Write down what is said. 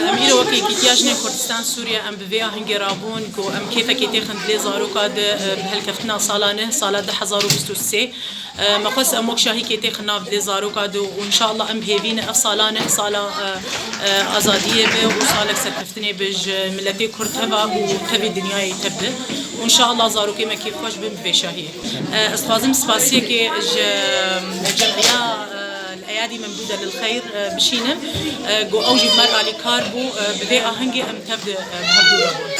أميرة وكي كيتياجني كردستان سوريا أم بفيا هنجي رابون كو أم كيف كي تخن دلي زارو كاد بهالكفتنا صالانه صالة 2023 مقص أموك شاهي كي تخن ناف دلي زارو كاد وإن شاء الله أم بهيفين أف صالانه صالة أزادية به وصالة سركفتني بج ملتي كرد هبا وتبي دنياي تبدأ وإن شاء الله زارو كي ما كيف خوش بم شاهي استفازم سباسية كي الجمعية الأيادي ممدودة للخير بشينة جو أوجي مرة لكاربو بذي أهنجي أم تبدأ بهالدورة.